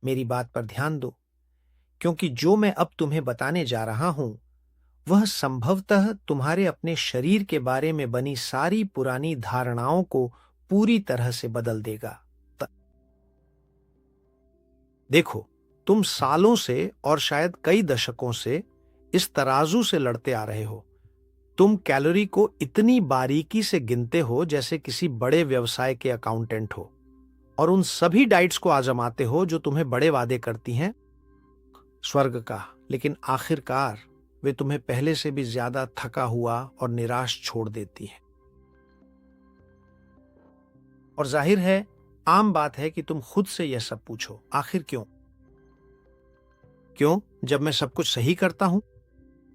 मेरी बात पर ध्यान दो, क्योंकि जो मैं अब तुम्हें बताने जा रहा हूं वह संभवतः तुम्हारे अपने शरीर के बारे में बनी सारी पुरानी धारणाओं को पूरी तरह से बदल देगा। त- देखो, तुम सालों से और शायद कई दशकों से इस तराजू से लड़ते आ रहे हो। तुम कैलोरी को इतनी बारीकी से गिनते हो जैसे किसी बड़े व्यवसाय के अकाउंटेंट हो, और उन सभी डाइट्स को आजमाते हो जो तुम्हें बड़े वादे करती हैं स्वर्ग का, लेकिन आखिरकार वे तुम्हें पहले से भी ज्यादा थका हुआ और निराश छोड़ देती हैं। और जाहिर है, आम बात है कि तुम खुद से यह सब पूछो, आखिर क्यों? क्यों जब मैं सब कुछ सही करता हूं?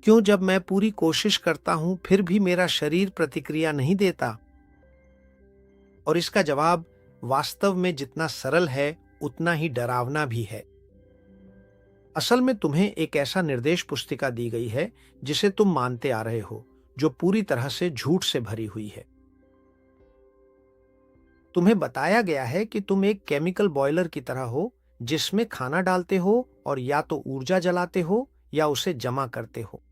क्यों जब मैं पूरी कोशिश करता हूं फिर भी मेरा शरीर प्रतिक्रिया नहीं देता? और इसका जवाब वास्तव में जितना सरल है उतना ही डरावना भी है। असल में तुम्हें एक ऐसा निर्देश पुस्तिका दी गई है जिसे तुम मानते आ रहे हो, जो पूरी तरह से झूठ से भरी हुई है। तुम्हें बताया गया है कि तुम एक केमिकल बॉयलर की तरह हो, जिसमें खाना डालते हो और या तो ऊर्जा जलाते हो या उसे जमा करते हो।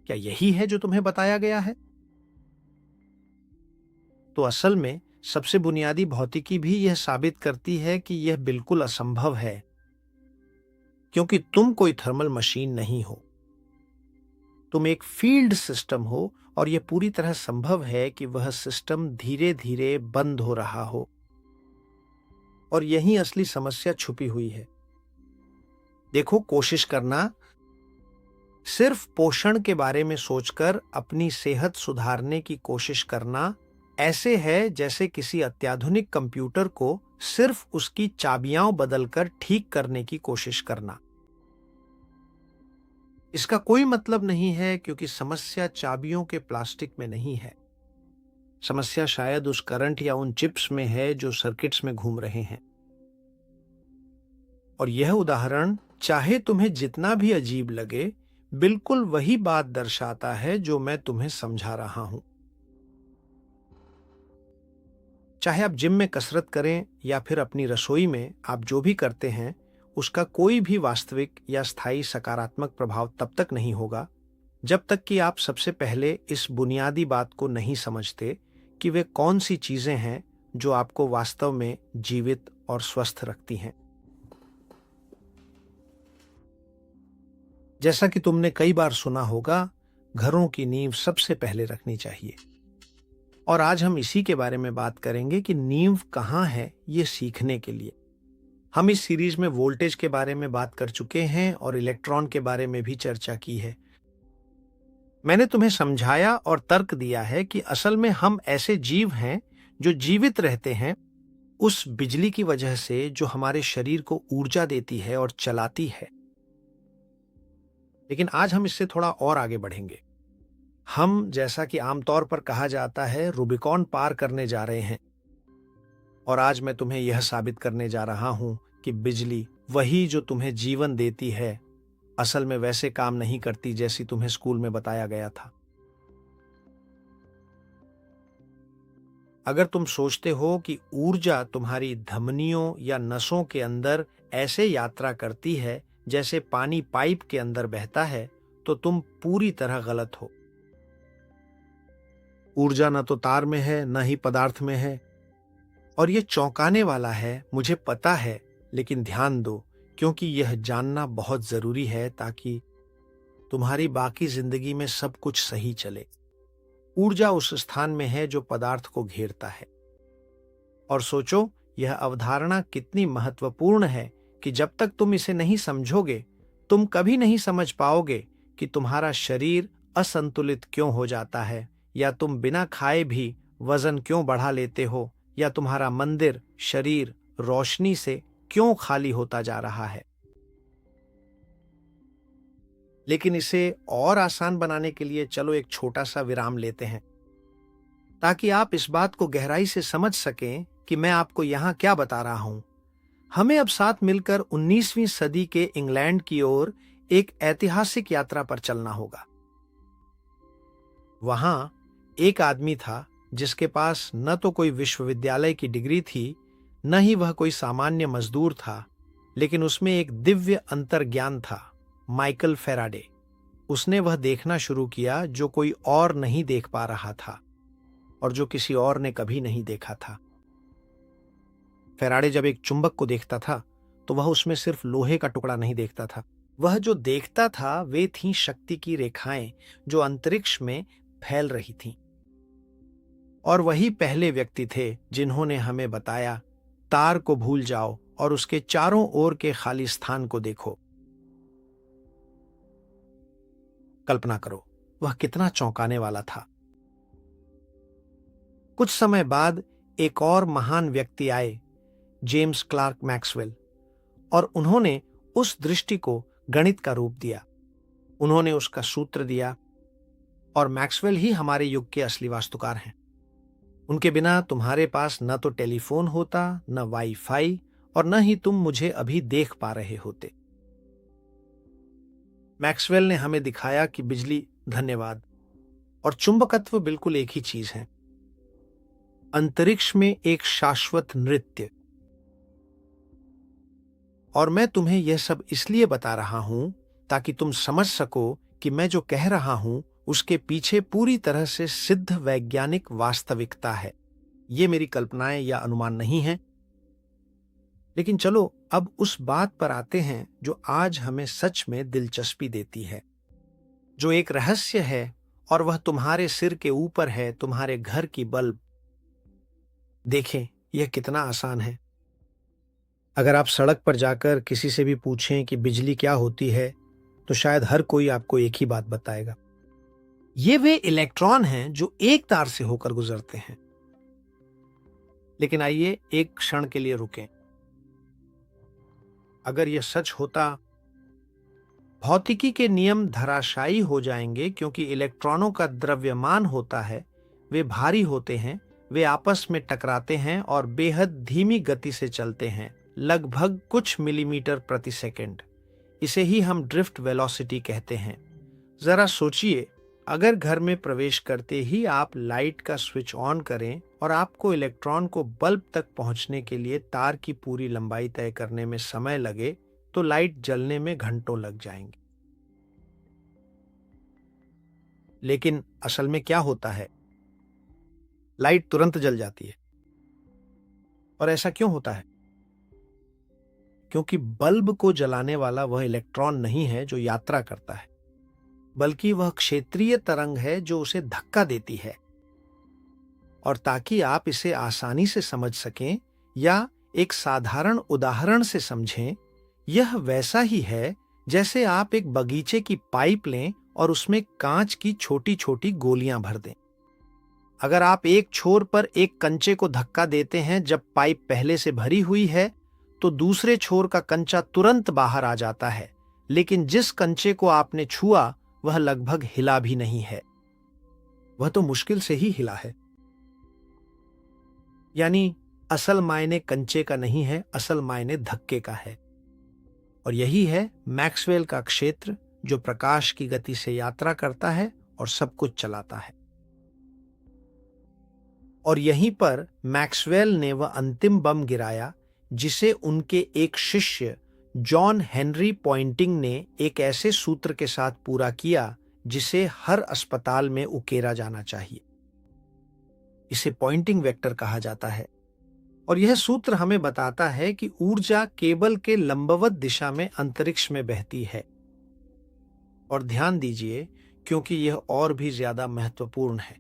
क्या यही है जो तुम्हें बताया गया है? तो असल में सबसे बुनियादी भौतिकी भी यह साबित करती है कि यह बिल्कुल असंभव है, क्योंकि तुम कोई थर्मल मशीन नहीं हो। तुम एक फील्ड सिस्टम हो, और यह पूरी तरह संभव है कि वह सिस्टम धीरे धीरे बंद हो रहा हो। और यही असली समस्या छुपी हुई है। देखो, कोशिश करना, सिर्फ पोषण के बारे में सोचकर अपनी सेहत सुधारने की कोशिश करना ऐसे है जैसे किसी अत्याधुनिक कंप्यूटर को सिर्फ उसकी चाबियां बदलकर ठीक करने की कोशिश करना। इसका कोई मतलब नहीं है, क्योंकि समस्या चाबियों के प्लास्टिक में नहीं है। समस्या शायद उस करंट या उन चिप्स में है जो सर्किट्स में घूम रहे हैं। और यह उदाहरण, चाहे तुम्हें जितना भी अजीब लगे, बिल्कुल वही बात दर्शाता है जो मैं तुम्हें समझा रहा हूं। चाहे आप जिम में कसरत करें या फिर अपनी रसोई में आप जो भी करते हैं, उसका कोई भी वास्तविक या स्थायी सकारात्मक प्रभाव तब तक नहीं होगा जब तक कि आप सबसे पहले इस बुनियादी बात को नहीं समझते कि वे कौन सी चीजें हैं जो आपको वास्तव में जीवित और स्वस्थ रखती हैं। जैसा कि तुमने कई बार सुना होगा, घरों की नींव सबसे पहले रखनी चाहिए। और आज हम इसी के बारे में बात करेंगे कि नींव कहाँ है, ये सीखने के लिए। हम इस सीरीज में वोल्टेज के बारे में बात कर चुके हैं और इलेक्ट्रॉन के बारे में भी चर्चा की है। मैंने तुम्हें समझाया और तर्क दिया है कि असल में हम ऐसे जीव हैं जो जीवित रहते हैं उस बिजली की वजह से जो हमारे शरीर को ऊर्जा देती है और चलाती है। लेकिन आज हम इससे थोड़ा और आगे बढ़ेंगे। हम, जैसा कि आमतौर पर कहा जाता है, रूबिकॉन पार करने जा रहे हैं। और आज मैं तुम्हें यह साबित करने जा रहा हूं कि बिजली, वही जो तुम्हें जीवन देती है, असल में वैसे काम नहीं करती जैसी तुम्हें स्कूल में बताया गया था। अगर तुम सोचते हो कि ऊर्जा तुम्हारी धमनियों या नसों के अंदर ऐसे यात्रा करती है जैसे पानी पाइप के अंदर बहता है, तो तुम पूरी तरह गलत हो। ऊर्जा न तो तार में है, न ही पदार्थ में है। और यह चौंकाने वाला है, मुझे पता है, लेकिन ध्यान दो, क्योंकि यह जानना बहुत जरूरी है ताकि तुम्हारी बाकी जिंदगी में सब कुछ सही चले। ऊर्जा उस स्थान में है जो पदार्थ को घेरता है। और सोचो, यह अवधारणा कितनी महत्वपूर्ण है कि जब तक तुम इसे नहीं समझोगे, तुम कभी नहीं समझ पाओगे कि तुम्हारा शरीर असंतुलित क्यों हो जाता है, या तुम बिना खाए भी वजन क्यों बढ़ा लेते हो, या तुम्हारा मंदिर, शरीर रोशनी से क्यों खाली होता जा रहा है। लेकिन इसे और आसान बनाने के लिए चलो एक छोटा सा विराम लेते हैं, ताकि आप इस बात को गहराई से समझ सकें कि मैं आपको यहां क्या बता रहा हूं। हमें अब साथ मिलकर 19वीं सदी के इंग्लैंड की ओर एक ऐतिहासिक यात्रा पर चलना होगा। वहां एक आदमी था जिसके पास न तो कोई विश्वविद्यालय की डिग्री थी, न ही वह कोई सामान्य मजदूर था, लेकिन उसमें एक दिव्य अंतर्ज्ञान था। माइकल फेराडे, उसने वह देखना शुरू किया जो कोई और नहीं देख पा रहा था और जो किसी और ने कभी नहीं देखा था। फेराडे जब एक चुंबक को देखता था तो वह उसमें सिर्फ लोहे का टुकड़ा नहीं देखता था। वह जो देखता था वे थीं शक्ति की रेखाएं जो अंतरिक्ष में फैल रही थीं। और वही पहले व्यक्ति थे जिन्होंने हमें बताया, तार को भूल जाओ और उसके चारों ओर के खाली स्थान को देखो। कल्पना करो, वह कितना चौंकाने वाला था। कुछ समय बाद एक और महान व्यक्ति आए, जेम्स क्लार्क मैक्सवेल, और उन्होंने उस दृष्टि को गणित का रूप दिया। उन्होंने उसका सूत्र दिया और मैक्सवेल ही हमारे युग के असली वास्तुकार हैं। उनके बिना तुम्हारे पास न तो टेलीफोन होता, न वाईफाई, और न ही तुम मुझे अभी देख पा रहे होते। मैक्सवेल ने हमें दिखाया कि बिजली, धन्यवाद, और चुंबकत्व बिल्कुल एक ही चीज है। अंतरिक्ष में एक शाश्वत नृत्य। और मैं तुम्हें यह सब इसलिए बता रहा हूं ताकि तुम समझ सको कि मैं जो कह रहा हूं उसके पीछे पूरी तरह से सिद्ध वैज्ञानिक वास्तविकता है। ये मेरी कल्पनाएं या अनुमान नहीं है। लेकिन चलो अब उस बात पर आते हैं जो आज हमें सच में दिलचस्पी देती है, जो एक रहस्य है, और वह तुम्हारे सिर के ऊपर है, तुम्हारे घर की बल्ब। देखें, यह कितना आसान है। अगर आप सड़क पर जाकर किसी से भी पूछें कि बिजली क्या होती है, तो शायद हर कोई आपको एक ही बात बताएगा। ये वे इलेक्ट्रॉन हैं जो एक तार से होकर गुजरते हैं। लेकिन आइए एक क्षण के लिए रुकें। अगर यह सच होता, भौतिकी के नियम धराशायी हो जाएंगे, क्योंकि इलेक्ट्रॉनों का द्रव्यमान होता है, वे भारी होते हैं, वे आपस में टकराते हैं और बेहद धीमी गति से चलते हैं, लगभग कुछ मिलीमीटर प्रति सेकंड। इसे ही हम ड्रिफ्ट वेलोसिटी कहते हैं। जरा सोचिए, अगर घर में प्रवेश करते ही आप लाइट का स्विच ऑन करें और आपको इलेक्ट्रॉन को बल्ब तक पहुंचने के लिए तार की पूरी लंबाई तय करने में समय लगे, तो लाइट जलने में घंटों लग जाएंगे। लेकिन असल में क्या होता है? लाइट तुरंत जल जाती है। और ऐसा क्यों होता है? क्योंकि बल्ब को जलाने वाला वह इलेक्ट्रॉन नहीं है जो यात्रा करता है, बल्कि वह क्षेत्रीय तरंग है जो उसे धक्का देती है। और ताकि आप इसे आसानी से समझ सकें या एक साधारण उदाहरण से समझें, यह वैसा ही है जैसे आप एक बगीचे की पाइप लें और उसमें कांच की छोटी छोटी गोलियां भर दें। अगर आप एक छोर पर एक कंचे को धक्का देते हैं जब पाइप पहले से भरी हुई है, तो दूसरे छोर का कंचा तुरंत बाहर आ जाता है, लेकिन जिस कंचे को आपने छुआ वह लगभग हिला भी नहीं है। वह तो मुश्किल से ही हिला है। यानी असल मायने कंचे का नहीं है, असल मायने धक्के का है। और यही है मैक्सवेल का क्षेत्र, जो प्रकाश की गति से यात्रा करता है और सब कुछ चलाता है। और यहीं पर मैक्सवेल ने वह अंतिम बम गिराया जिसे उनके एक शिष्य जॉन हेनरी पॉइंटिंग ने एक ऐसे सूत्र के साथ पूरा किया जिसे हर अस्पताल में उकेरा जाना चाहिए। इसे पॉइंटिंग वेक्टर कहा जाता है। और यह सूत्र हमें बताता है कि ऊर्जा केबल के लंबवत दिशा में अंतरिक्ष में बहती है। और ध्यान दीजिए, क्योंकि यह और भी ज्यादा महत्वपूर्ण है,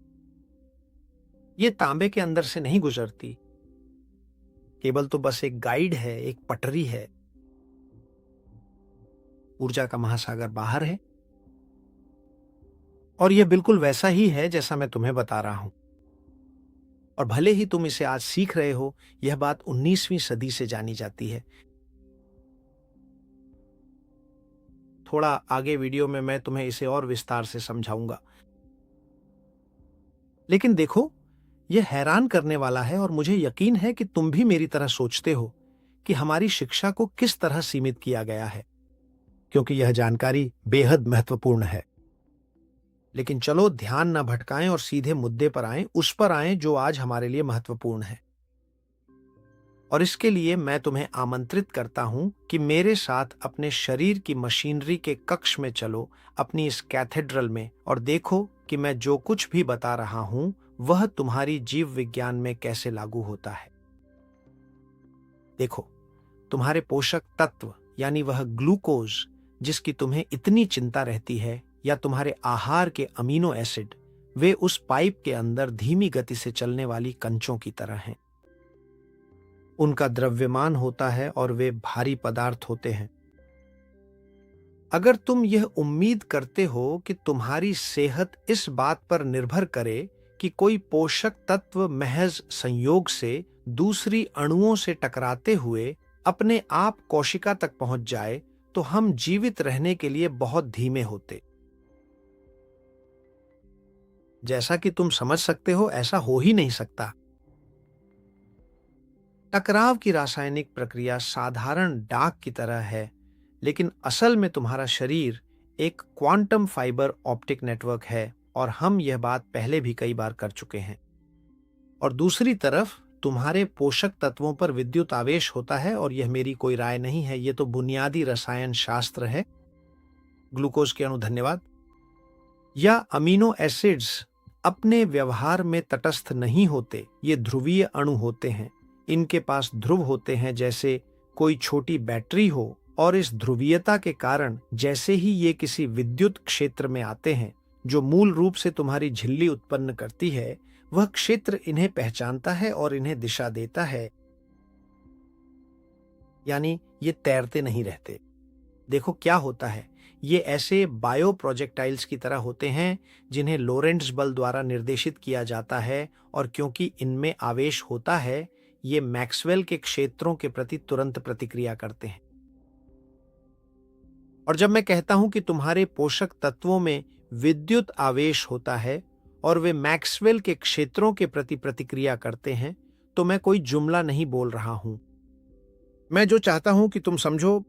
यह तांबे के अंदर से नहीं गुजरती। केबल तो बस एक गाइड है, एक पटरी है। ऊर्जा का महासागर बाहर है। और यह बिल्कुल वैसा ही है जैसा मैं तुम्हें बता रहा हूं। और भले ही तुम इसे आज सीख रहे हो, यह बात 19वीं सदी से जानी जाती है। थोड़ा आगे वीडियो में मैं तुम्हें इसे और विस्तार से समझाऊंगा। लेकिन देखो, यह हैरान करने वाला है, और मुझे यकीन है कि तुम भी मेरी तरह सोचते हो कि हमारी शिक्षा को किस तरह सीमित किया गया है, क्योंकि यह जानकारी बेहद महत्वपूर्ण है। लेकिन चलो ध्यान न भटकाएं और सीधे मुद्दे पर आएं, उस पर आएं जो आज हमारे लिए महत्वपूर्ण है। और इसके लिए मैं तुम्हें आमंत्रित करता हूं कि मेरे साथ अपने शरीर की मशीनरी के कक्ष में चलो, अपनी इस कैथेड्रल में, और देखो कि मैं जो कुछ भी बता रहा हूं वह तुम्हारी जीव विज्ञान में कैसे लागू होता है। देखो, तुम्हारे पोषक तत्व यानी वह ग्लूकोज जिसकी तुम्हें इतनी चिंता रहती है, या तुम्हारे आहार के अमीनो एसिड, वे उस पाइप के अंदर धीमी गति से चलने वाली कंचों की तरह हैं। उनका द्रव्यमान होता है और वे भारी पदार्थ होते हैं। अगर तुम यह उम्मीद करते हो कि तुम्हारी सेहत इस बात पर निर्भर करे कि कोई पोषक तत्व महज संयोग से दूसरी अणुओं से टकराते हुए अपने आप कोशिका तक पहुंच जाए, तो हम जीवित रहने के लिए बहुत धीमे होते। जैसा कि तुम समझ सकते हो, ऐसा हो ही नहीं सकता। टकराव की रासायनिक प्रक्रिया साधारण डाक की तरह है, लेकिन असल में तुम्हारा शरीर एक क्वांटम फाइबर ऑप्टिक नेटवर्क है, और हम यह बात पहले भी कई बार कर चुके हैं। और दूसरी तरफ तुम्हारे पोषक तत्वों पर विद्युत आवेश होता है, और यह मेरी कोई राय नहीं है, यह तो बुनियादी रसायन शास्त्र है। ग्लूकोज के अणु, धन्यवाद, या अमीनो एसिड्स अपने व्यवहार में तटस्थ नहीं होते, ये ध्रुवीय अणु होते हैं। इनके पास ध्रुव होते हैं जैसे कोई छोटी बैटरी हो, और इस ध्रुवीयता के कारण जैसे ही ये किसी विद्युत क्षेत्र में आते हैं जो मूल रूप से तुम्हारी झिल्ली उत्पन्न करती है, वह क्षेत्र इन्हें पहचानता है और इन्हें दिशा देता है। यानी ये तैरते नहीं रहते। देखो क्या होता है, ये ऐसे बायो प्रोजेक्टाइल्स की तरह होते हैं जिन्हें लोरेंट्ज बल द्वारा निर्देशित किया जाता है, और क्योंकि इनमें आवेश होता है, ये मैक्सवेल के क्षेत्रों के प्रति तुरंत प्रतिक्रिया करते हैं। और जब मैं कहता हूं कि तुम्हारे पोषक तत्वों में विद्युत आवेश होता है और वे मैक्सवेल के क्षेत्रों के प्रति प्रतिक्रिया करते हैं, तो मैं कोई जुमला नहीं बोल रहा हूं। मैं जो चाहता हूं कि तुम समझो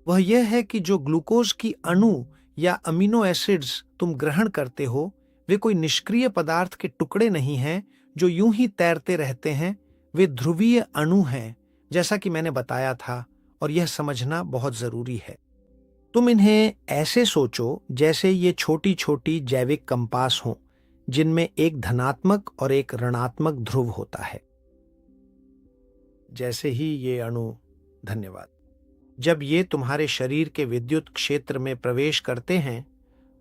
वह यह है कि जो ग्लूकोज की अणु या अमीनो एसिड्स तुम ग्रहण करते हो, वे कोई निष्क्रिय पदार्थ के टुकड़े नहीं हैं जो यूं ही तैरते रहते हैं। वे ध्रुवीय अणु हैं, जैसा कि मैंने बताया था, और यह समझना बहुत जरूरी है। तुम इन्हें ऐसे सोचो जैसे ये छोटी छोटी जैविक कंपास हों, जिनमें एक धनात्मक और एक ऋणात्मक ध्रुव होता है। जैसे ही ये अणु, धन्यवाद, जब ये तुम्हारे शरीर के विद्युत क्षेत्र में प्रवेश करते हैं,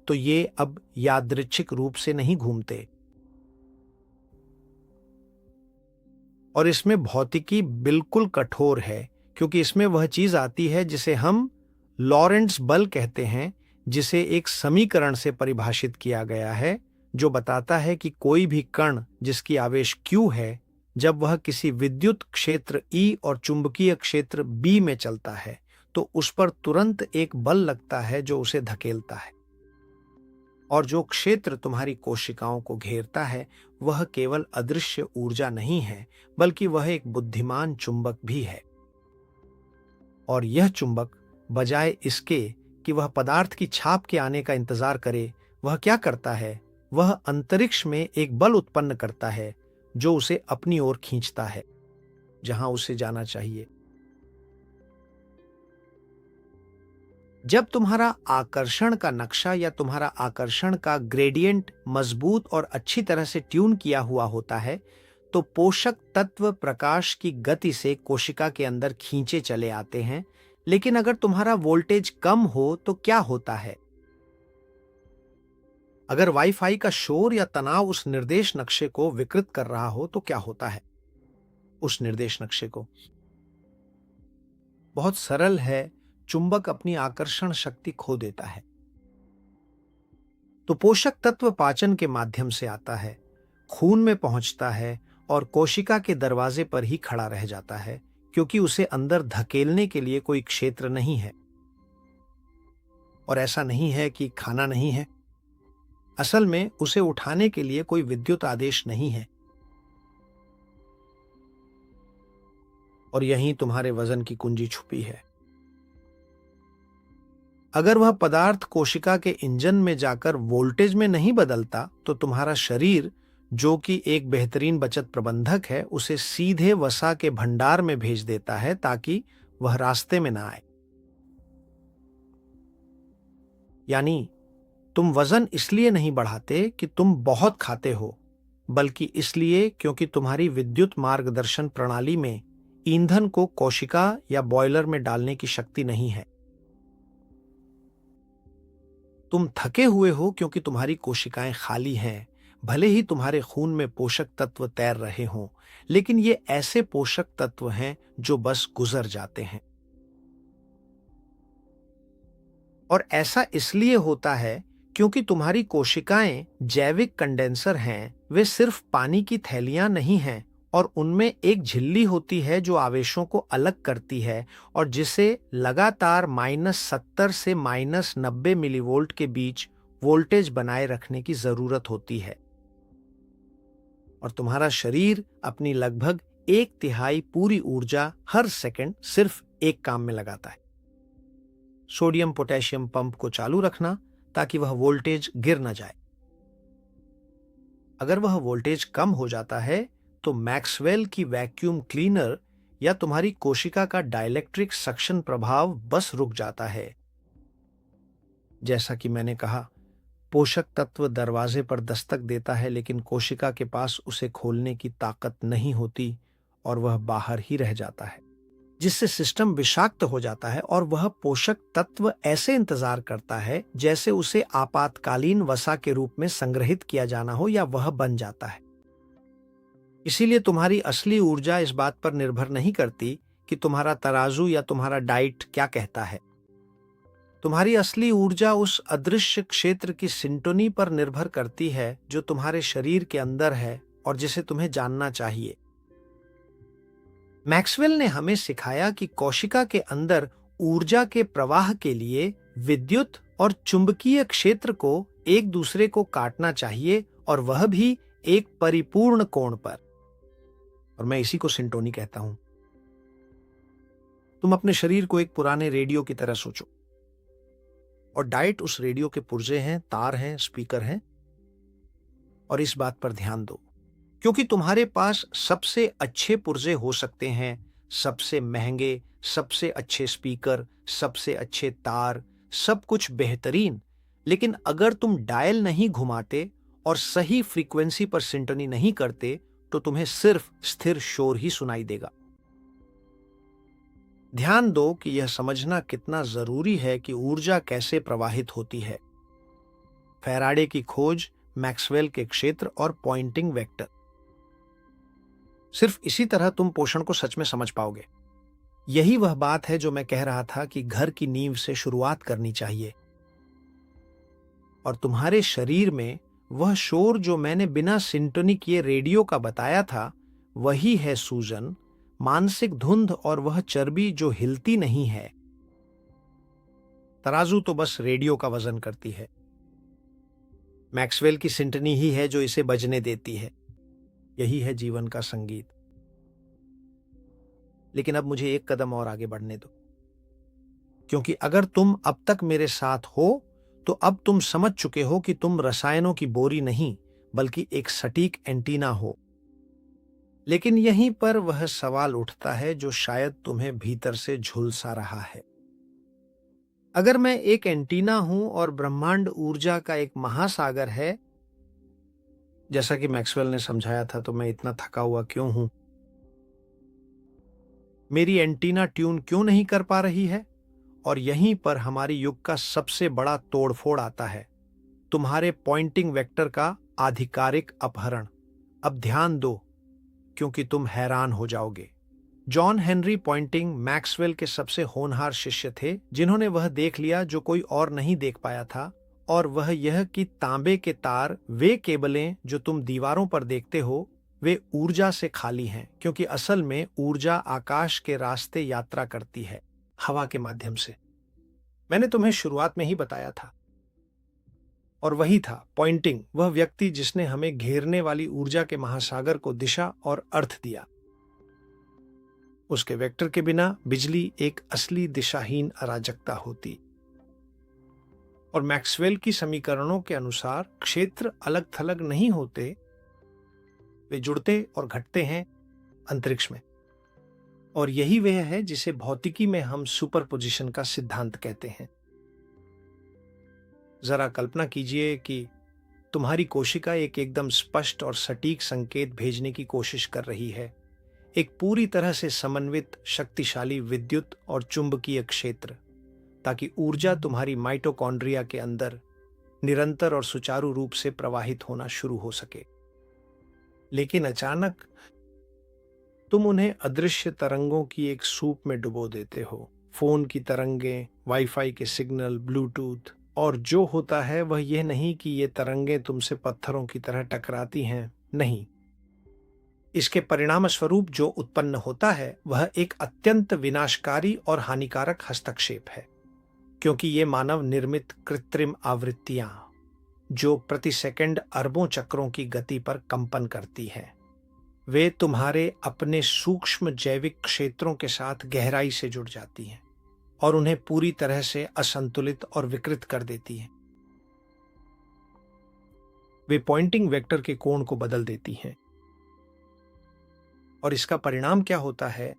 तो ये अब यादृच्छिक रूप से नहीं घूमते। और इसमें भौतिकी बिल्कुल कठोर है, क्योंकि इसमें वह चीज आती है जिसे हम लॉरेंट्ज बल कहते हैं, जिसे एक समीकरण से परिभाषित किया गया है जो बताता है कि कोई भी कण जिसकी आवेश Q है, जब वह किसी विद्युत क्षेत्र E और चुंबकीय क्षेत्र B में चलता है, तो उस पर तुरंत एक बल लगता है जो उसे धकेलता है। और जो क्षेत्र तुम्हारी कोशिकाओं को घेरता है, वह केवल अदृश्य ऊर्जा नहीं है, बल्कि वह एक बुद्धिमान चुंबक भी है। और यह चुंबक, बजाय इसके कि वह पदार्थ की छाप के आने का इंतजार करे, वह क्या करता है, वह अंतरिक्ष में एक बल उत्पन्न करता है जो उसे अपनी ओर खींचता है, जहां उसे जाना चाहिए। जब तुम्हारा आकर्षण का नक्शा या तुम्हारा आकर्षण का ग्रेडियंट मजबूत और अच्छी तरह से ट्यून किया हुआ होता है, तो पोषक तत्व प्रकाश की गति से कोशिका के अंदर खींचे चले आते हैं। लेकिन अगर तुम्हारा वोल्टेज कम हो तो क्या होता है? अगर वाईफाई का शोर या तनाव उस निर्देश नक्शे को विकृत कर रहा हो तो क्या होता है? उस निर्देश नक्शे को बहुत सरल है, चुंबक अपनी आकर्षण शक्ति खो देता है। तो पोषक तत्व पाचन के माध्यम से आता है, खून में पहुंचता है और कोशिका के दरवाजे पर ही खड़ा रह जाता है, क्योंकि उसे अंदर धकेलने के लिए कोई क्षेत्र नहीं है। और ऐसा नहीं है कि खाना नहीं है, असल में उसे उठाने के लिए कोई विद्युत आदेश नहीं है। और यहीं तुम्हारे वजन की कुंजी छुपी है। अगर वह पदार्थ कोशिका के इंजन में जाकर वोल्टेज में नहीं बदलता, तो तुम्हारा शरीर, जो कि एक बेहतरीन बचत प्रबंधक है, उसे सीधे वसा के भंडार में भेज देता है ताकि वह रास्ते में ना आए। यानी तुम वजन इसलिए नहीं बढ़ाते कि तुम बहुत खाते हो, बल्कि इसलिए क्योंकि तुम्हारी विद्युत मार्गदर्शन प्रणाली में ईंधन को कोशिका या बॉयलर में डालने की शक्ति नहीं है। तुम थके हुए हो क्योंकि तुम्हारी कोशिकाएं खाली हैं, भले ही तुम्हारे खून में पोषक तत्व तैर रहे हों, लेकिन ये ऐसे पोषक तत्व हैं जो बस गुजर जाते हैं। और ऐसा इसलिए होता है क्योंकि तुम्हारी कोशिकाएं जैविक कंडेंसर हैं, वे सिर्फ पानी की थैलियां नहीं हैं, और उनमें एक झिल्ली होती है जो आवेशों को अलग करती है और जिसे लगातार -70 से -90 मिलीवोल्ट के बीच वोल्टेज बनाए रखने की जरूरत होती है। और तुम्हारा शरीर अपनी लगभग 1/3 पूरी ऊर्जा हर सेकंड सिर्फ एक काम में लगाता है, सोडियम पोटेशियम पंप को चालू रखना ताकि वह वोल्टेज गिर न जाए। अगर वह वोल्टेज कम हो जाता है तो मैक्सवेल की वैक्यूम क्लीनर या तुम्हारी कोशिका का डाइलेक्ट्रिक सक्शन प्रभाव बस रुक जाता है। जैसा कि मैंने कहा, पोषक तत्व दरवाजे पर दस्तक देता है, लेकिन कोशिका के पास उसे खोलने की ताकत नहीं होती और वह बाहर ही रह जाता है, जिससे सिस्टम विषाक्त हो जाता है और वह पोषक तत्व ऐसे इंतजार करता है जैसे उसे आपातकालीन वसा के रूप में संग्रहित किया जाना हो या वह बन जाता है। इसीलिए तुम्हारी असली ऊर्जा इस बात पर निर्भर नहीं करती कि तुम्हारा तराजू या तुम्हारा डाइट क्या कहता है। तुम्हारी असली ऊर्जा उस अदृश्य क्षेत्र की सिंटोनी पर निर्भर करती है जो तुम्हारे शरीर के अंदर है और जिसे तुम्हें जानना चाहिए। मैक्सवेल ने हमें सिखाया कि कोशिका के अंदर ऊर्जा के प्रवाह के लिए विद्युत और चुंबकीय क्षेत्र को एक दूसरे को काटना चाहिए, और वह भी एक परिपूर्ण कोण पर। और मैं इसी को सिंटोनी कहता हूं। तुम अपने शरीर को एक पुराने रेडियो की तरह सोचो, और डाइट उस रेडियो के पुर्जे हैं, तार हैं, स्पीकर हैं। और इस बात पर ध्यान दो, क्योंकि तुम्हारे पास सबसे अच्छे पुर्जे हो सकते हैं, सबसे महंगे, सबसे अच्छे स्पीकर, सबसे अच्छे तार, सब कुछ बेहतरीन, लेकिन अगर तुम डायल नहीं घुमाते और सही फ्रीक्वेंसी पर सिंटोनी नहीं करते तो तुम्हें सिर्फ स्थिर शोर ही सुनाई देगा। ध्यान दो कि यह समझना कितना जरूरी है कि ऊर्जा कैसे प्रवाहित होती है। फैराडे की खोज, मैक्सवेल के क्षेत्र और पॉइंटिंग वेक्टर। सिर्फ इसी तरह तुम पोषण को सच में समझ पाओगे। यही वह बात है जो मैं कह रहा था कि घर की नींव से शुरुआत करनी चाहिए। और तुम्हारे शरीर में वह शोर जो मैंने बिना सिंटोनी किए रेडियो का बताया था, वही है सूजन, मानसिक धुंध और वह चर्बी जो हिलती नहीं है। तराजू तो बस रेडियो का वजन करती है। मैक्सवेल की सिंटोनी ही है जो इसे बजने देती है। यही है जीवन का संगीत। लेकिन अब मुझे एक कदम और आगे बढ़ने दो, क्योंकि अगर तुम अब तक मेरे साथ हो तो अब तुम समझ चुके हो कि तुम रसायनों की बोरी नहीं, बल्कि एक सटीक एंटीना हो। लेकिन यहीं पर वह सवाल उठता है जो शायद तुम्हें भीतर से झुलसा रहा है। अगर मैं एक एंटीना हूं और ब्रह्मांड ऊर्जा का एक महासागर है, जैसा कि मैक्सवेल ने समझाया था, तो मैं इतना थका हुआ क्यों हूं? मेरी एंटीना ट्यून क्यों नहीं कर पा रही है? और यहीं पर हमारी युग का सबसे बड़ा तोड़फोड़ आता है, तुम्हारे पॉइंटिंग वेक्टर का आधिकारिक अपहरण। अब ध्यान दो, क्योंकि तुम हैरान हो जाओगे। जॉन हेनरी पॉइंटिंग मैक्सवेल के सबसे होनहार शिष्य थे, जिन्होंने वह देख लिया जो कोई और नहीं देख पाया था, और वह यह कि तांबे के तार, वे केबलें जो तुम दीवारों पर देखते हो, वे ऊर्जा से खाली हैं, क्योंकि असल में ऊर्जा आकाश के रास्ते यात्रा करती है, हवा के माध्यम से। मैंने तुम्हें शुरुआत में ही बताया था। और वही था पॉइंटिंग, वह व्यक्ति जिसने हमें घेरने वाली ऊर्जा के महासागर को दिशा और अर्थ दिया। उसके वेक्टर के बिना बिजली एक असली दिशाहीन अराजकता होती। और मैक्सवेल की समीकरणों के अनुसार क्षेत्र अलग थलग नहीं होते, वे जुड़ते और घटते हैं अंतरिक्ष में। और यही वह है जिसे भौतिकी में हम सुपरपोजिशन का सिद्धांत कहते हैं। जरा कल्पना कीजिए कि तुम्हारी कोशिका एक एकदम स्पष्ट और सटीक संकेत भेजने की कोशिश कर रही है, एक पूरी तरह से समन्वित शक्तिशाली विद्युत और चुंबकीय क्षेत्र, ताकि ऊर्जा तुम्हारी माइटोकॉन्ड्रिया के अंदर निरंतर और सुचारू रूप से प्रवाहित होना शुरू हो सके। लेकिन अचानक तुम उन्हें अदृश्य तरंगों की एक सूप में डुबो देते हो। फोन की तरंगें, वाईफाई के सिग्नल, ब्लूटूथ। और जो होता है वह यह नहीं कि ये तरंगें तुमसे पत्थरों की तरह टकराती हैं, नहीं। इसके परिणाम स्वरूप जो उत्पन्न होता है वह एक अत्यंत विनाशकारी और हानिकारक हस्तक्षेप है, क्योंकि ये मानव निर्मित कृत्रिम आवृत्तियां जो प्रति सेकंड अरबों चक्रों की गति पर कंपन करती हैं, वे तुम्हारे अपने सूक्ष्म जैविक क्षेत्रों के साथ गहराई से जुड़ जाती हैं और उन्हें पूरी तरह से असंतुलित और विकृत कर देती हैं। वे पॉइंटिंग वेक्टर के कोण को बदल देती हैं। और इसका परिणाम क्या होता है?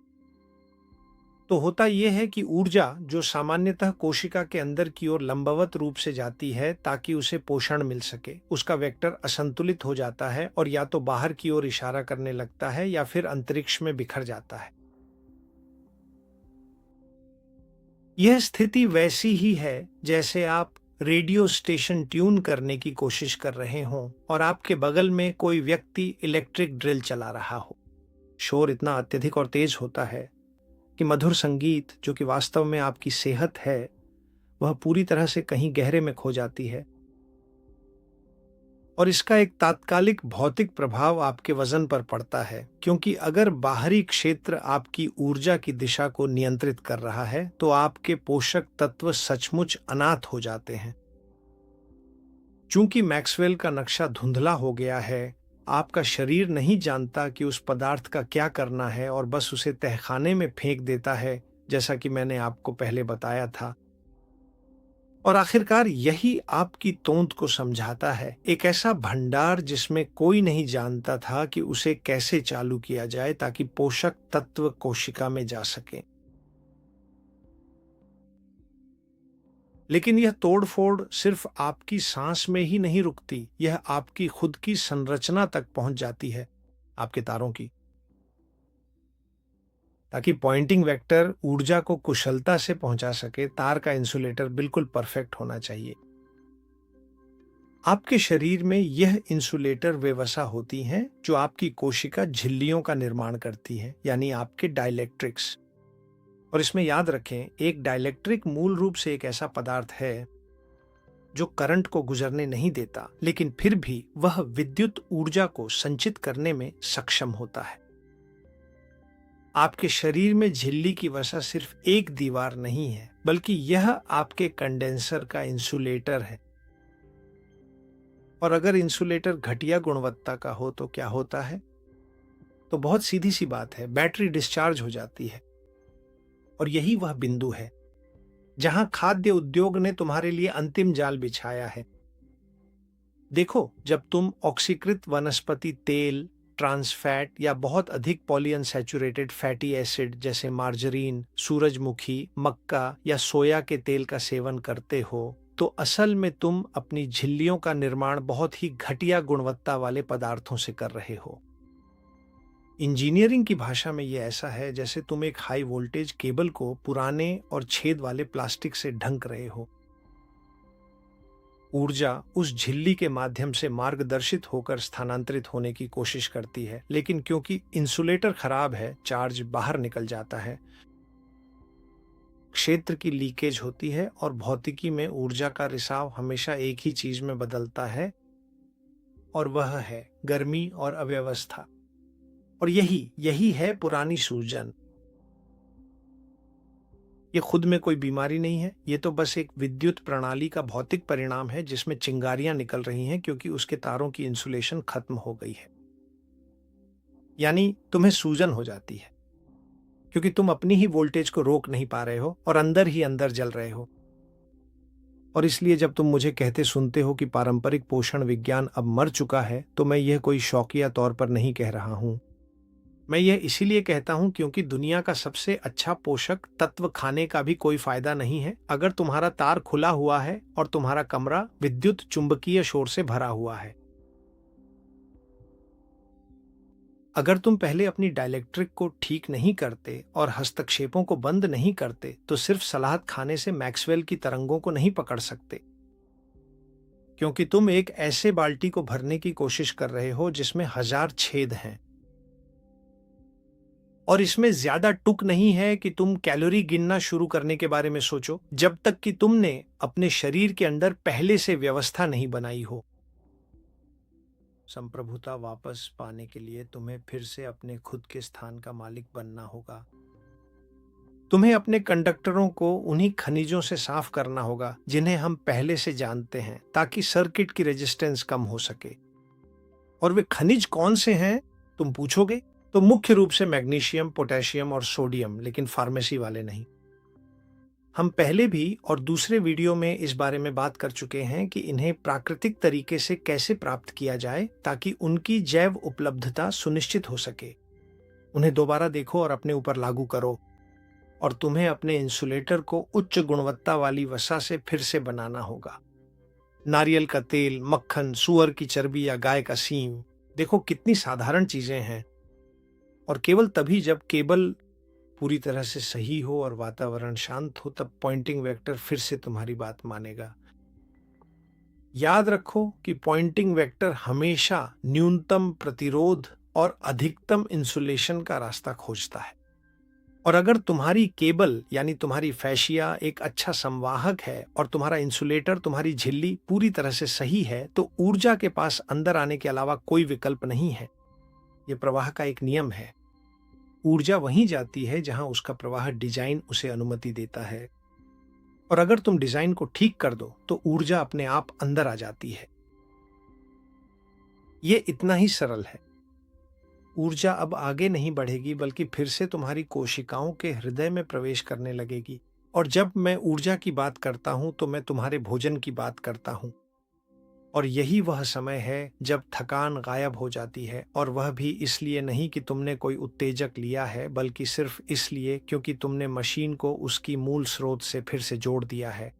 तो होता यह है कि ऊर्जा जो सामान्यतः कोशिका के अंदर की ओर लंबवत रूप से जाती है ताकि उसे पोषण मिल सके, उसका वेक्टर असंतुलित हो जाता है और या तो बाहर की ओर इशारा करने लगता है या फिर अंतरिक्ष में बिखर जाता है। यह स्थिति वैसी ही है जैसे आप रेडियो स्टेशन ट्यून करने की कोशिश कर रहे हों और आपके बगल में कोई व्यक्ति इलेक्ट्रिक ड्रिल चला रहा हो। शोर इतना अत्यधिक और तेज होता है कि मधुर संगीत, जो कि वास्तव में आपकी सेहत है, वह पूरी तरह से कहीं गहरे में खो जाती है। और इसका एक तात्कालिक भौतिक प्रभाव आपके वजन पर पड़ता है, क्योंकि अगर बाहरी क्षेत्र आपकी ऊर्जा की दिशा को नियंत्रित कर रहा है तो आपके पोषक तत्व सचमुच अनाथ हो जाते हैं। चूंकि मैक्सवेल का नक्शा धुंधला हो गया है, आपका शरीर नहीं जानता कि उस पदार्थ का क्या करना है और बस उसे तहखाने में फेंक देता है, जैसा कि मैंने आपको पहले बताया था। और आखिरकार यही आपकी तोंद को समझाता है, एक ऐसा भंडार जिसमें कोई नहीं जानता था कि उसे कैसे चालू किया जाए ताकि पोषक तत्व कोशिका में जा सके। लेकिन यह तोड़फोड़ सिर्फ आपकी सांस में ही नहीं रुकती, यह आपकी खुद की संरचना तक पहुंच जाती है, आपके तारों की। ताकि पॉइंटिंग वेक्टर ऊर्जा को कुशलता से पहुंचा सके, तार का इंसुलेटर बिल्कुल परफेक्ट होना चाहिए। आपके शरीर में यह इंसुलेटर वे वसा होती हैं जो आपकी कोशिका झिल्लियों का निर्माण करती है, यानी आपके डाइलेक्ट्रिक्स। और इसमें याद रखें, एक डाइलेक्ट्रिक मूल रूप से एक ऐसा पदार्थ है जो करंट को गुजरने नहीं देता, लेकिन फिर भी वह विद्युत ऊर्जा को संचित करने में सक्षम होता है। आपके शरीर में झिल्ली की वसा सिर्फ एक दीवार नहीं है, बल्कि यह आपके कंडेंसर का इंसुलेटर है। और अगर इंसुलेटर घटिया गुणवत्ता का हो तो क्या होता है? तो बहुत सीधी सी बात है, बैटरी डिस्चार्ज हो जाती है। और यही वह बिंदु है जहां खाद्य उद्योग ने तुम्हारे लिए अंतिम जाल बिछाया है। देखो, जब तुम ऑक्सीकृत वनस्पति तेल, ट्रांस फैट या बहुत अधिक पॉलीअनसैचुरेटेड फैटी एसिड जैसे मार्जरीन, सूरजमुखी, मक्का या सोया के तेल का सेवन करते हो, तो असल में तुम अपनी झिल्लियों का निर्माण बहुत ही घटिया गुणवत्ता वाले पदार्थों से कर रहे हो। इंजीनियरिंग की भाषा में यह ऐसा है जैसे तुम एक हाई वोल्टेज केबल को पुराने और छेद वाले प्लास्टिक से ढंक रहे हो। ऊर्जा उस झिल्ली के माध्यम से मार्गदर्शित होकर स्थानांतरित होने की कोशिश करती है, लेकिन क्योंकि इंसुलेटर खराब है, चार्ज बाहर निकल जाता है, क्षेत्र की लीकेज होती है। और भौतिकी में ऊर्जा का रिसाव हमेशा एक ही चीज में बदलता है, और वह है गर्मी और अव्यवस्था। और यही है पुरानी सूजन। ये खुद में कोई बीमारी नहीं है, ये तो बस एक विद्युत प्रणाली का भौतिक परिणाम है जिसमें चिंगारियां निकल रही हैं क्योंकि उसके तारों की इंसुलेशन खत्म हो गई है। यानी तुम्हें सूजन हो जाती है क्योंकि तुम अपनी ही वोल्टेज को रोक नहीं पा रहे हो और अंदर ही अंदर जल रहे हो। और इसलिए जब तुम मुझे कहते सुनते हो कि पारंपरिक पोषण विज्ञान अब मर चुका है, तो मैं यह कोई शौकिया तौर पर नहीं कह रहा हूं। मैं यह इसीलिए कहता हूं क्योंकि दुनिया का सबसे अच्छा पोषक तत्व खाने का भी कोई फायदा नहीं है अगर तुम्हारा तार खुला हुआ है और तुम्हारा कमरा विद्युत चुंबकीय शोर से भरा हुआ है। अगर तुम पहले अपनी डायलेक्ट्रिक को ठीक नहीं करते और हस्तक्षेपों को बंद नहीं करते तो सिर्फ सलाद खाने से मैक्सवेल की तरंगों को नहीं पकड़ सकते, क्योंकि तुम एक ऐसे बाल्टी को भरने की कोशिश कर रहे हो जिसमें 1000 छेद हैं। और इसमें ज्यादा टुक नहीं है कि तुम कैलोरी गिनना शुरू करने के बारे में सोचो जब तक कि तुमने अपने शरीर के अंदर पहले से व्यवस्था नहीं बनाई हो। संप्रभुता वापस पाने के लिए तुम्हें फिर से अपने खुद के स्थान का मालिक बनना होगा। तुम्हें अपने कंडक्टरों को उन्हीं खनिजों से साफ करना होगा जिन्हें हम पहले से जानते हैं, ताकि सर्किट की रेजिस्टेंस कम हो सके। और वे खनिज कौन से हैं तुम पूछोगे? तो मुख्य रूप से मैग्नीशियम, पोटेशियम और सोडियम, लेकिन फार्मेसी वाले नहीं। हम पहले भी और दूसरे वीडियो में इस बारे में बात कर चुके हैं कि इन्हें प्राकृतिक तरीके से कैसे प्राप्त किया जाए ताकि उनकी जैव उपलब्धता सुनिश्चित हो सके। उन्हें दोबारा देखो और अपने ऊपर लागू करो, और तुम्हें अपने इंसुलेटर को उच्च गुणवत्ता वाली वसा से फिर से बनाना होगा। नारियल का तेल, मक्खन, सुअर की चर्बी या गाय का सींग, देखो कितनी साधारण चीजें हैं। और केवल तभी जब केबल पूरी तरह से सही हो और वातावरण शांत हो, तब पॉइंटिंग वेक्टर फिर से तुम्हारी बात मानेगा। याद रखो कि पॉइंटिंग वेक्टर हमेशा न्यूनतम प्रतिरोध और अधिकतम इंसुलेशन का रास्ता खोजता है। और अगर तुम्हारी केबल यानी तुम्हारी फैशिया एक अच्छा संवाहक है और तुम्हारा इंसुलेटर, तुम्हारी झिल्ली पूरी तरह से सही है, तो ऊर्जा के पास अंदर आने के अलावा कोई विकल्प नहीं है। यह प्रवाह का एक नियम है। ऊर्जा वहीं जाती है जहां उसका प्रवाह डिजाइन उसे अनुमति देता है। और अगर तुम डिजाइन को ठीक कर दो तो ऊर्जा अपने आप अंदर आ जाती है। यह इतना ही सरल है। ऊर्जा अब आगे नहीं बढ़ेगी, बल्कि फिर से तुम्हारी कोशिकाओं के हृदय में प्रवेश करने लगेगी। और जब मैं ऊर्जा की बात करता हूं तो मैं तुम्हारे भोजन की बात करता हूं। और यही वह समय है जब थकान गायब हो जाती है, और वह भी इसलिए नहीं कि तुमने कोई उत्तेजक लिया है, बल्कि सिर्फ इसलिए क्योंकि तुमने मशीन को उसकी मूल स्रोत से फिर से जोड़ दिया है।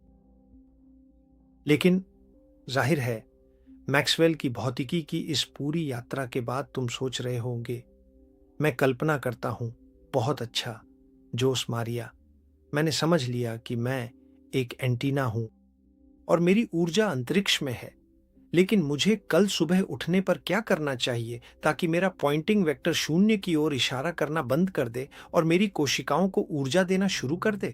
लेकिन जाहिर है, मैक्सवेल की भौतिकी की इस पूरी यात्रा के बाद तुम सोच रहे होंगे, मैं कल्पना करता हूं, बहुत अच्छा जोस मारिया, मैंने समझ लिया कि मैं एक एंटीना हूं और मेरी ऊर्जा अंतरिक्ष में है। लेकिन मुझे कल सुबह उठने पर क्या करना चाहिए ताकि मेरा पॉइंटिंग वेक्टर शून्य की ओर इशारा करना बंद कर दे और मेरी कोशिकाओं को ऊर्जा देना शुरू कर दे?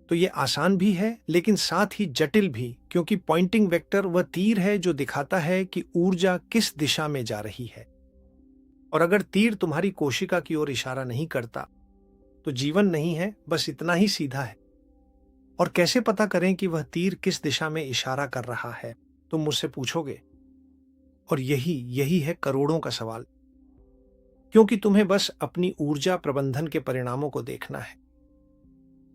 तो यह आसान भी है, लेकिन साथ ही जटिल भी, क्योंकि पॉइंटिंग वेक्टर वह तीर है जो दिखाता है कि ऊर्जा किस दिशा में जा रही है। और अगर तीर तुम्हारी कोशिका की ओर इशारा नहीं करता तो जीवन नहीं है, बस इतना ही सीधा है। और कैसे पता करें कि वह तीर किस दिशा में इशारा कर रहा है, तुम मुझसे पूछोगे। और यही है करोड़ों का सवाल, क्योंकि तुम्हें बस अपनी ऊर्जा प्रबंधन के परिणामों को देखना है।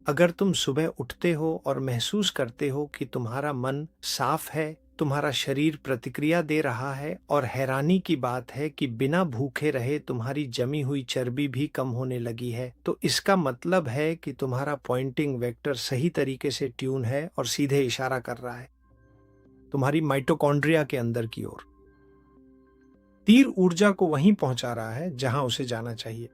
अगर तुम सुबह उठते हो और महसूस करते हो कि तुम्हारा मन साफ है, तुम्हारा शरीर प्रतिक्रिया दे रहा है, और हैरानी की बात है कि बिना भूखे रहे तुम्हारी जमी हुई चर्बी भी कम होने लगी है, तो इसका मतलब है कि तुम्हारा पॉइंटिंग वेक्टर सही तरीके से ट्यून है और सीधे इशारा कर रहा है तुम्हारी माइटोकॉन्ड्रिया के अंदर की ओर। तीर ऊर्जा को वहीं पहुंचा रहा है जहां उसे जाना चाहिए।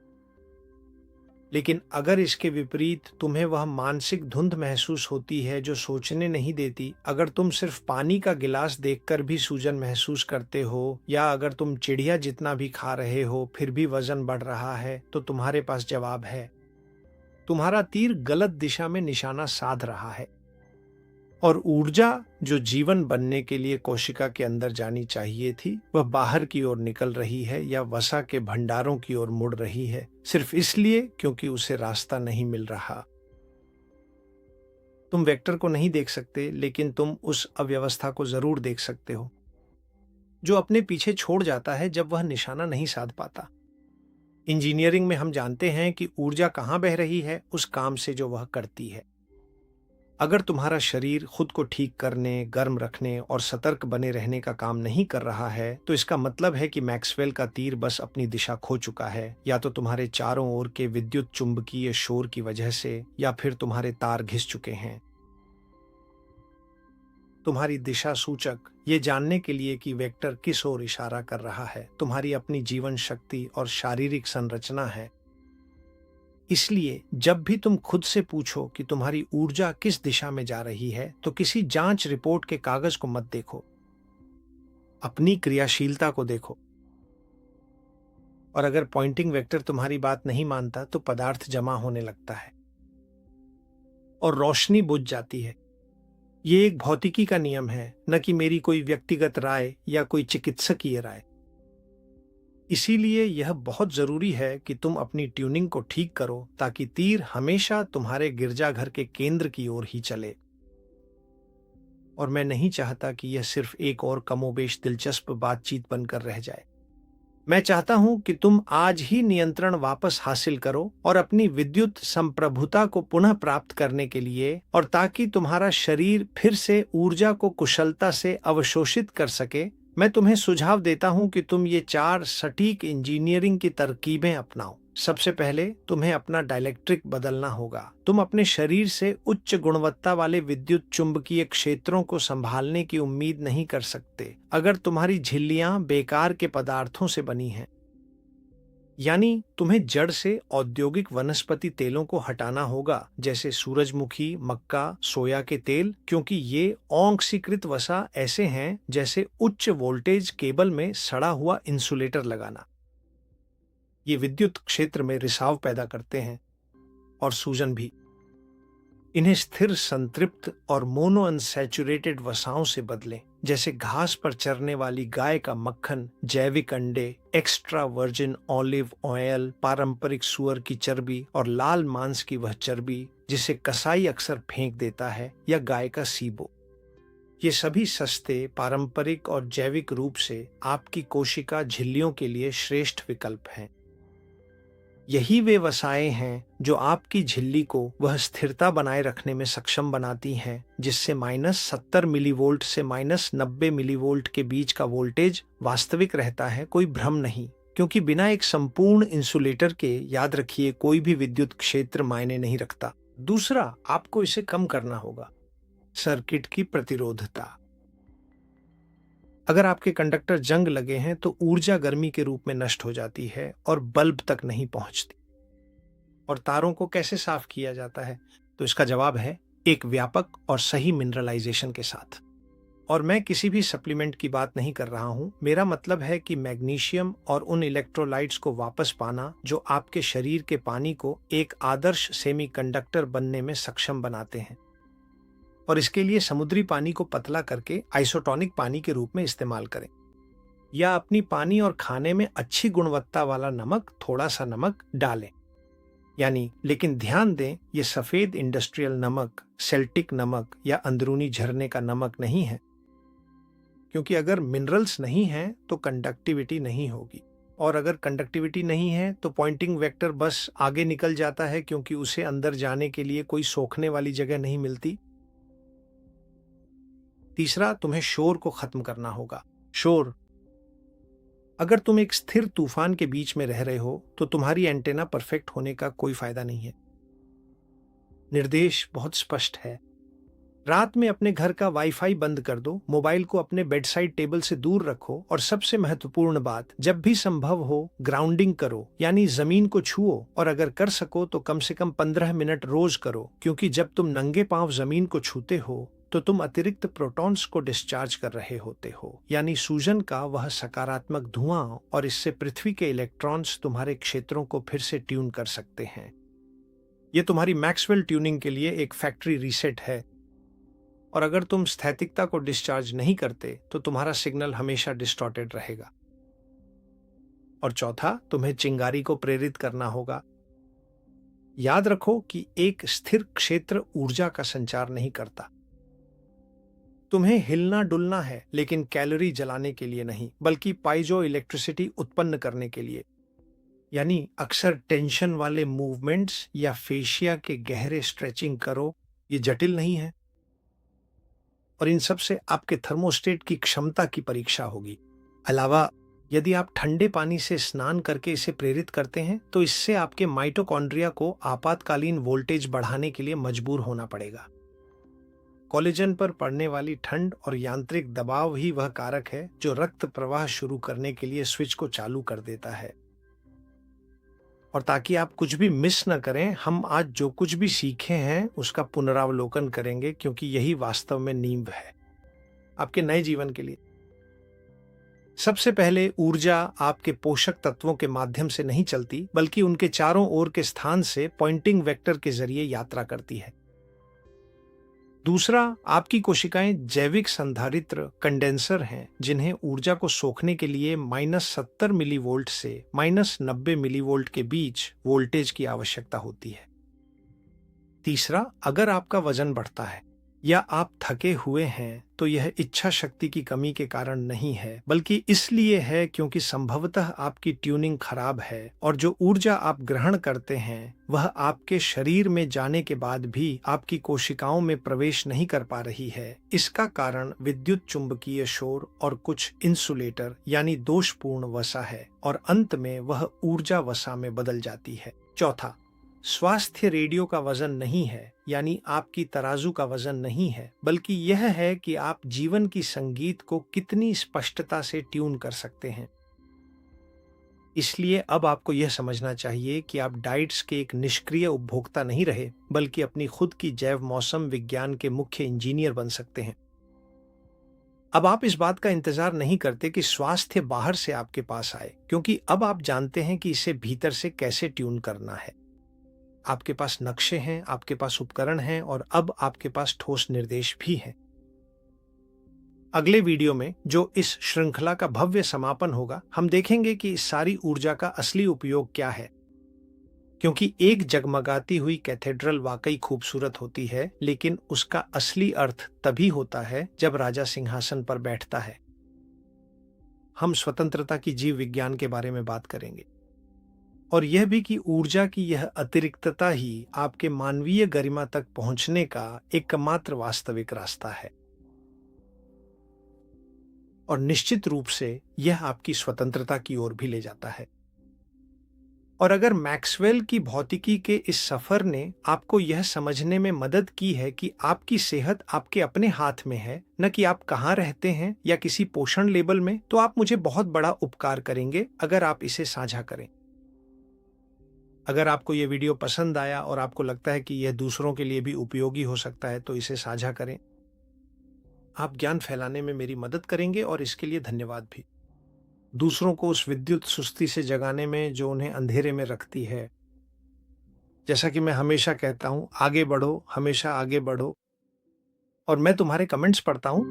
लेकिन अगर इसके विपरीत तुम्हें वह मानसिक धुंध महसूस होती है जो सोचने नहीं देती, अगर तुम सिर्फ पानी का गिलास देखकर भी सूजन महसूस करते हो, या अगर तुम चिड़िया जितना भी खा रहे हो फिर भी वजन बढ़ रहा है, तो तुम्हारे पास जवाब है। तुम्हारा तीर गलत दिशा में निशाना साध रहा है। और ऊर्जा जो जीवन बनने के लिए कोशिका के अंदर जानी चाहिए थी, वह बाहर की ओर निकल रही है या वसा के भंडारों की ओर मुड़ रही है, सिर्फ इसलिए क्योंकि उसे रास्ता नहीं मिल रहा। तुम वेक्टर को नहीं देख सकते, लेकिन तुम उस अव्यवस्था को जरूर देख सकते हो जो अपने पीछे छोड़ जाता है जब वह निशाना नहीं साध पाता। इंजीनियरिंग में हम जानते हैं कि ऊर्जा कहां बह रही है, उस काम से जो वह करती है। अगर तुम्हारा शरीर खुद को ठीक करने, गर्म रखने और सतर्क बने रहने का काम नहीं कर रहा है, तो इसका मतलब है कि मैक्सवेल का तीर बस अपनी दिशा खो चुका है, या तो तुम्हारे चारों ओर के विद्युत चुंबकीय शोर की वजह से, या फिर तुम्हारे तार घिस चुके हैं। तुम्हारी दिशा सूचक ये जानने के लिए कि वेक्टर किस ओर इशारा कर रहा है, तुम्हारी अपनी जीवन शक्ति और शारीरिक संरचना है। इसलिए जब भी तुम खुद से पूछो कि तुम्हारी ऊर्जा किस दिशा में जा रही है, तो किसी जांच रिपोर्ट के कागज को मत देखो, अपनी क्रियाशीलता को देखो। और अगर पॉइंटिंग वेक्टर तुम्हारी बात नहीं मानता, तो पदार्थ जमा होने लगता है और रोशनी बुझ जाती है। ये एक भौतिकी का नियम है, न कि मेरी कोई व्यक्तिगत राय या कोई चिकित्सकीय राय। इसीलिए यह बहुत जरूरी है कि तुम अपनी ट्यूनिंग को ठीक करो, ताकि तीर हमेशा तुम्हारे गिरजाघर के केंद्र की ओर ही चले। और मैं नहीं चाहता कि यह सिर्फ एक और कमोबेश दिलचस्प बातचीत बनकर रह जाए। मैं चाहता हूं कि तुम आज ही नियंत्रण वापस हासिल करो और अपनी विद्युत संप्रभुता को पुनः प्राप्त करने के लिए, और ताकि तुम्हारा शरीर फिर से ऊर्जा को कुशलता से अवशोषित कर सके, मैं तुम्हें सुझाव देता हूं कि तुम ये 4 सटीक इंजीनियरिंग की तरकीबें अपनाओ। सबसे पहले तुम्हें अपना डाइलेक्ट्रिक बदलना होगा। तुम अपने शरीर से उच्च गुणवत्ता वाले विद्युत चुंबकीय क्षेत्रों को संभालने की उम्मीद नहीं कर सकते अगर तुम्हारी झिल्लियां बेकार के पदार्थों से बनी हैं। यानी तुम्हें जड़ से औद्योगिक वनस्पति तेलों को हटाना होगा, जैसे सूरजमुखी, मक्का, सोया के तेल, क्योंकि ये ऑक्सीकृत वसा ऐसे हैं जैसे उच्च वोल्टेज केबल में सड़ा हुआ इंसुलेटर लगाना। ये विद्युत क्षेत्र में रिसाव पैदा करते हैं और सूजन भी। इन्हें स्थिर, संतृप्त और मोनो अनसैचुरेटेड वसाओं से बदलें, जैसे घास पर चरने वाली गाय का मक्खन, जैविक अंडे, एक्स्ट्रा वर्जिन ऑलिव ऑयल, पारंपरिक सुअर की चर्बी और लाल मांस की वह चर्बी जिसे कसाई अक्सर फेंक देता है, या गाय का सीबो। ये सभी सस्ते, पारंपरिक और जैविक रूप से आपकी कोशिका झिल्लियों के लिए श्रेष्ठ विकल्प हैं। यही वे वसाएं हैं जो आपकी झिल्ली को वह स्थिरता बनाए रखने में सक्षम बनाती हैं जिससे -70 मिलीवोल्ट से -90 मिलीवोल्ट के बीच का वोल्टेज वास्तविक रहता है। कोई भ्रम नहीं, क्योंकि बिना एक संपूर्ण इंसुलेटर के, याद रखिए, कोई भी विद्युत क्षेत्र मायने नहीं रखता। दूसरा, आपको इसे कम करना होगा, सर्किट की प्रतिरोधता। अगर आपके कंडक्टर जंग लगे हैं तो ऊर्जा गर्मी के रूप में नष्ट हो जाती है और बल्ब तक नहीं पहुंचती। और तारों को कैसे साफ किया जाता है? तो इसका जवाब है एक व्यापक और सही मिनरलाइजेशन के साथ। और मैं किसी भी सप्लीमेंट की बात नहीं कर रहा हूं। मेरा मतलब है कि मैग्नीशियम और उन इलेक्ट्रोलाइट्स को वापस पाना जो आपके शरीर के पानी को एक आदर्श सेमीकंडक्टर बनने में सक्षम बनाते हैं। और इसके लिए समुद्री पानी को पतला करके आइसोटोनिक पानी के रूप में इस्तेमाल करें, या अपनी पानी और खाने में अच्छी गुणवत्ता वाला नमक, थोड़ा सा नमक डालें। लेकिन ध्यान दें, ये सफेद इंडस्ट्रियल नमक, सेल्टिक नमक या अंदरूनी झरने का नमक नहीं है, क्योंकि अगर मिनरल्स नहीं हैं तो कंडक्टिविटी नहीं होगी, और अगर कंडक्टिविटी नहीं है तो पॉइंटिंग वेक्टर बस आगे निकल जाता है, क्योंकि उसे अंदर जाने के लिए कोई सोखने वाली जगह नहीं मिलती। तीसरा, तुम्हें शोर को खत्म करना होगा। शोर, अगर तुम एक स्थिर तूफान के बीच में रह रहे हो तो तुम्हारी एंटेना परफेक्ट होने का कोई फायदा नहीं है। निर्देश बहुत स्पष्ट है। रात में अपने घर का वाईफाई बंद कर दो, मोबाइल को अपने बेडसाइड टेबल से दूर रखो, और सबसे महत्वपूर्ण बात, जब भी संभव हो ग्राउंडिंग करो, यानी जमीन को छुओ, और अगर कर सको तो कम से कम 15 मिनट रोज करो, क्योंकि जब तुम नंगे पांव जमीन को छूते हो तो तुम अतिरिक्त प्रोटॉन्स को डिस्चार्ज कर रहे होते हो, यानी सूजन का वह सकारात्मक धुआं, और इससे पृथ्वी के इलेक्ट्रॉन्स तुम्हारे क्षेत्रों को फिर से ट्यून कर सकते हैं। यह तुम्हारी मैक्सवेल ट्यूनिंग के लिए एक फैक्ट्री रीसेट है। और अगर तुम स्थैतिकता को डिस्चार्ज नहीं करते तो तुम्हारा सिग्नल हमेशा डिस्टॉर्टेड रहेगा। और चौथा, तुम्हें चिंगारी को प्रेरित करना होगा। याद रखो कि एक स्थिर क्षेत्र ऊर्जा का संचार नहीं करता। तुम्हें हिलना डुलना है, लेकिन कैलोरी जलाने के लिए नहीं, बल्कि पाइजो इलेक्ट्रिसिटी उत्पन्न करने के लिए। यानी अक्सर टेंशन वाले मूवमेंट्स या फेशिया के गहरे स्ट्रेचिंग करो, ये जटिल नहीं है, और इन सब से आपके थर्मोस्टेट की क्षमता की परीक्षा होगी। अलावा यदि आप ठंडे पानी से स्नान करके इसे प्रेरित करते हैं तो इससे आपके माइटोकॉन्ड्रिया को आपातकालीन वोल्टेज बढ़ाने के लिए मजबूर होना पड़ेगा। कोलेजन पर पड़ने वाली ठंड और यांत्रिक दबाव ही वह कारक है जो रक्त प्रवाह शुरू करने के लिए स्विच को चालू कर देता है। और ताकि आप कुछ भी मिस न करें, हम आज जो कुछ भी सीखे हैं उसका पुनरावलोकन करेंगे, क्योंकि यही वास्तव में नींव है आपके नए जीवन के लिए। सबसे पहले ऊर्जा आपके पोषक तत्वों के माध्यम से नहीं चलती, बल्कि उनके चारों ओर के स्थान से पॉइंटिंग वेक्टर के जरिए यात्रा करती है। दूसरा, आपकी कोशिकाएं जैविक संधारित्र कंडेंसर हैं, जिन्हें ऊर्जा को सोखने के लिए -70 मिलीवोल्ट से -90 मिलीवोल्ट के बीच वोल्टेज की आवश्यकता होती है। तीसरा, अगर आपका वजन बढ़ता है या आप थके हुए हैं तो यह इच्छा शक्ति की कमी के कारण नहीं है, बल्कि इसलिए है क्योंकि संभवतः आपकी ट्यूनिंग खराब है और जो ऊर्जा आप ग्रहण करते हैं वह आपके शरीर में जाने के बाद भी आपकी कोशिकाओं में प्रवेश नहीं कर पा रही है। इसका कारण विद्युत चुंबकीय शोर और कुछ इंसुलेटर यानी दोषपूर्ण वसा है, और अंत में वह ऊर्जा वसा में बदल जाती है। चौथा, स्वास्थ्य रेडियो का वजन नहीं है, यानी आपकी तराजू का वजन नहीं है, बल्कि यह है कि आप जीवन की संगीत को कितनी स्पष्टता से ट्यून कर सकते हैं। इसलिए अब आपको यह समझना चाहिए कि आप डाइट्स के एक निष्क्रिय उपभोक्ता नहीं रहे, बल्कि अपनी खुद की जैव मौसम विज्ञान के मुख्य इंजीनियर बन सकते हैं। अब आप इस बात का इंतजार नहीं करते कि स्वास्थ्य बाहर से आपके पास आए, क्योंकि अब आप जानते हैं कि इसे भीतर से कैसे ट्यून करना है। आपके पास नक्शे हैं, आपके पास उपकरण हैं, और अब आपके पास ठोस निर्देश भी हैं। अगले वीडियो में, जो इस श्रृंखला का भव्य समापन होगा, हम देखेंगे कि इस सारी ऊर्जा का असली उपयोग क्या है। क्योंकि एक जगमगाती हुई कैथेड्रल वाकई खूबसूरत होती है, लेकिन उसका असली अर्थ तभी होता है जब राजा सिंहासन पर बैठता है। हम स्वतंत्रता की जीव विज्ञान के बारे में बात करेंगे, और यह भी कि ऊर्जा की यह अतिरिक्तता ही आपके मानवीय गरिमा तक पहुंचने का एकमात्र वास्तविक रास्ता है। और निश्चित रूप से यह आपकी स्वतंत्रता की ओर भी ले जाता है। और अगर मैक्सवेल की भौतिकी के इस सफर ने आपको यह समझने में मदद की है कि आपकी सेहत आपके अपने हाथ में है, न कि आप कहाँ रहते हैं या किसी पोषण लेबल में, तो आप मुझे बहुत बड़ा उपकार करेंगे अगर आप इसे साझा करें। अगर आपको यह वीडियो पसंद आया और आपको लगता है कि यह दूसरों के लिए भी उपयोगी हो सकता है, तो इसे साझा करें। आप ज्ञान फैलाने में मेरी मदद करेंगे और इसके लिए धन्यवाद भी। दूसरों को उस विद्युत सुस्ती से जगाने में जो उन्हें अंधेरे में रखती है। जैसा कि मैं हमेशा कहता हूं, आगे बढ़ो, हमेशा आगे बढ़ो। और मैं तुम्हारे कमेंट्स पढ़ता हूं,